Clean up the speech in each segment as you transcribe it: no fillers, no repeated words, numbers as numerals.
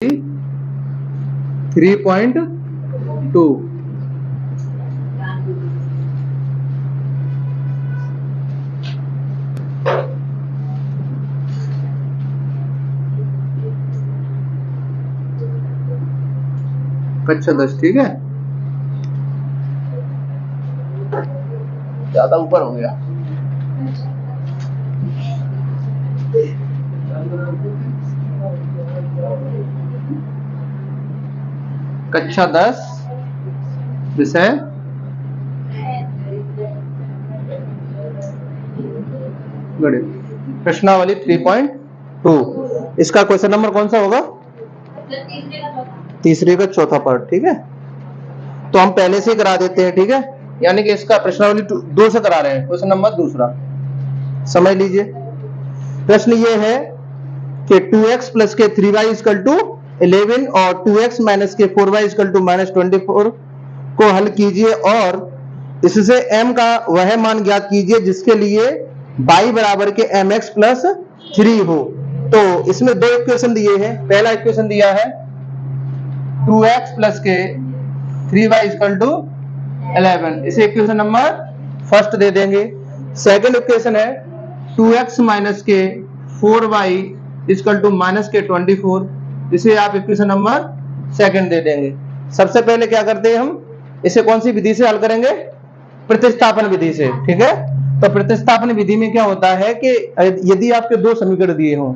3.2। कक्षा 10, ठीक है, ज्यादा ऊपर हो गया। कक्षा 10 विषय गणित, प्रश्नावली 3.2। इसका क्वेश्चन नंबर कौन सा होगा? तीसरे का चौथा पार्ट, ठीक है। तो हम पहले से ही करा देते हैं, ठीक है, यानी कि इसका प्रश्नावली 2 से करा रहे हैं, क्वेश्चन नंबर दूसरा। समझ लीजिए, प्रश्न ये है कि 2x प्लस के 3y इक्वल टू 11 और 2x माइनस के 4y इक्वल टू -24 को हल कीजिए और इससे m का वह मान ज्ञात कीजिए जिसके लिए y बराबर के mx प्लस 3 हो। तो इसमें दो इक्वेशन दिए हैं। पहला इक्वेशन दिया है 2x प्लस के 3y इक्वल टू 11, इसे इक्वेशन नंबर फर्स्ट दे देंगे। सेकंड इक्वेशन है 2x माइनस के 4y इक्वल टू -24, इसे आप इक्वेशन नंबर सेकंड दे देंगे। सबसे पहले क्या करते हैं, हम इसे कौन सी विधि से हल करेंगे? प्रतिस्थापन विधि से, ठीक है। तो प्रतिस्थापन विधि में क्या होता है कि यदि आपके दो समीकरण दिए हों,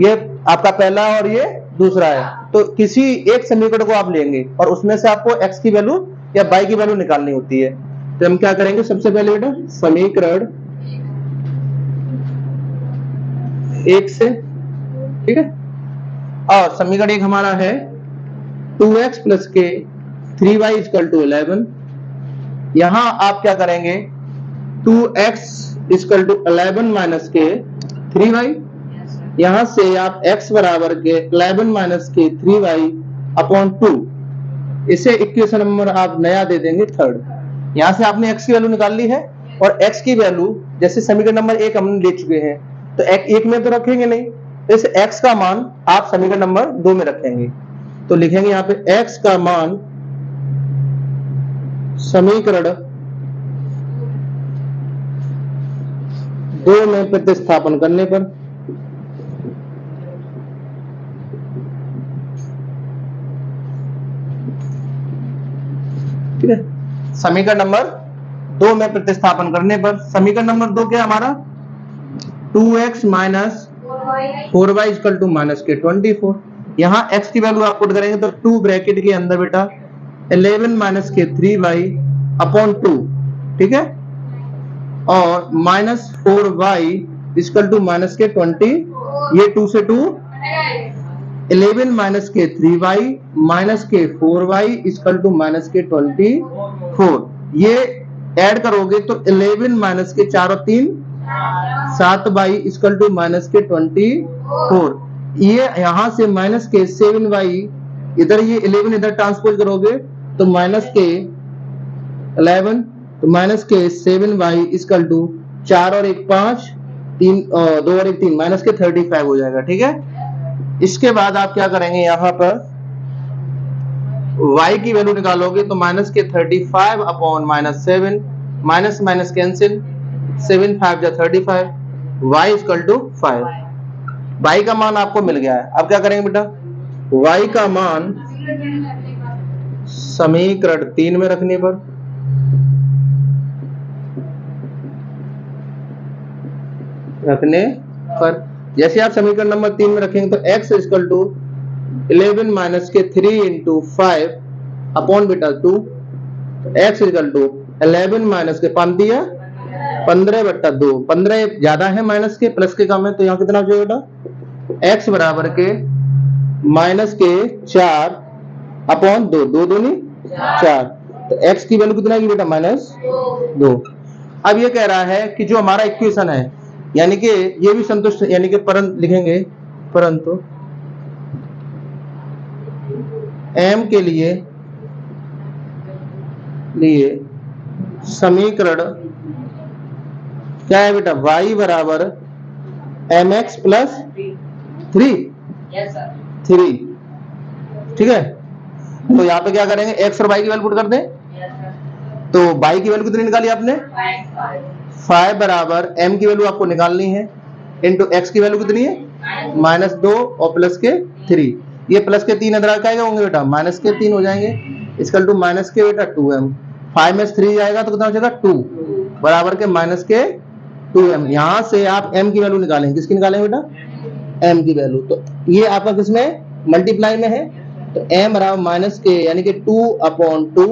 ये आपका पहला और ये दूसरा है, तो किसी एक समीकरण को आप लेंगे और उसमें से आपको x की वैल्यू या y की वैल्यू निकालनी होती है। तो हम क्या करेंगे, सबसे पहले बेटा समीकरण 1 से, ठीक है, और समीकरण 1 हमारा है 2x प्लस के 3y इक्वल टू 11। यहां आप क्या करेंगे, 2x इक्वल टू 11 माइनस के 3y, यहां से आप x बराबर के 11 माइनस के 3y अपॉन 2, इसे इक्वेशन नंबर आप नया दे देंगे थर्ड। यहां से आपने x की वैल्यू निकाल ली है और x की वैल्यू जैसे समीकरण नंबर 1 हमने ले चुके हैं, तो एक में तो रखेंगे नहीं, इस x का मान आप समीकरण नंबर 2 में रखेंगे। तो लिखेंगे यहाँ पे x का मान समीकरण 2 में प्रतिस्थापन करने पर, ठीक है, समीकरण नंबर 2 में प्रतिस्थापन करने पर समीकरण नंबर 2 क्या है हमारा, 2x minus 4y equal to -24। यहां x की वैल्यू आप पुट करेंगे तो 2 ब्रैकेट के अंदर बेटा 11 माइनस के 3y अपॉन 2, ठीक है, और -4y इक्वल टू -20, ये 2 से 2 11 माइनस के 3y माइनस के 4y इक्वल टू -24, ये ऐड करोगे तो 11 माइनस के 4 और 3 7y इक्वल टू -24। ये यहां से माइनस के 7y, इधर ये 11 इधर ट्रांसपोज करोगे तो माइनस के 11, तो माइनस के 7y इक्वल टू 4 और 1 5, 3 2 और 1 3, माइनस के 35 हो जाएगा, ठीक है। इसके बाद आप क्या करेंगे, यहां पर y की वैल्यू निकालोगे तो माइनस के 35 अपॉन -7, माइनस माइनस कैंसिल, 7 5 जा 35, y इक्वल टू 5। y का मान आपको मिल गया है। अब क्या करेंगे बेटा, y का मान समीकरण 3 में रखने पर जैसे आप समीकरण नंबर 3 में रखेंगे तो x इक्वल टू 11 माइनस के 3 इंटू 5 अपॉन बेटा 2, तो x इक्वल टू 11 माइनस के 5 दिया 15/2, 15 ज्यादा है माइनस के, प्लस के कम है, तो यहाँ कितना हो जाएगा बेटा, x बराबर के माइनस के 4 अपॉन 2, 2 दूनी 4, तो x की वैल्यू कितना है बेटा, -2। अब ये कह रहा है कि जो हमारा इक्वेशन है, यानी कि ये भी संतुष्ट, यानी कि परंतु लिखेंगे, परंतु m के लिए समीकरण क्या है बेटा, y बराबर mx प्लस 3, ठीक है। तो यहाँ पे क्या करेंगे, एक्स और वाई की वैल्यू पुट कर दें। तो वाई की वैल्यू कितनी निकाली आपने, 5 बराबर m की वैल्यू आपको निकालनी है, इंटू एक्स की वैल्यू कितनी है, -2 और प्लस के 3। ये प्लस के 3 इधर क्या होंगे बेटा, माइनस के 3 हो जाएंगे, इसकल टू माइनस के बेटा 2m। 5 में 3 जाएगा तो कितना हो जाएगा 2 बराबर के माइनस के 2m। यहां से आप m की वैल्यू निकालेंगे, किसकी निकालेंगे बेटा, m की वैल्यू। तो ये आपका किसमें, मल्टीप्लाई में है, तो m बराबर माइनस के यानी कि 2/2,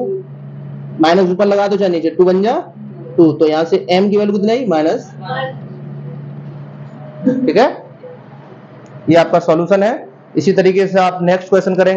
माइनस ऊपर लगा दो चाहे नीचे, 2 बन जा 2। तो यहां से m की वैल्यू कितनी आई, माइनस। ठीक है, ये आपका सॉल्यूशन है। इसी तरीके से आप नेक्स्ट क्वेश्चन करेंगे।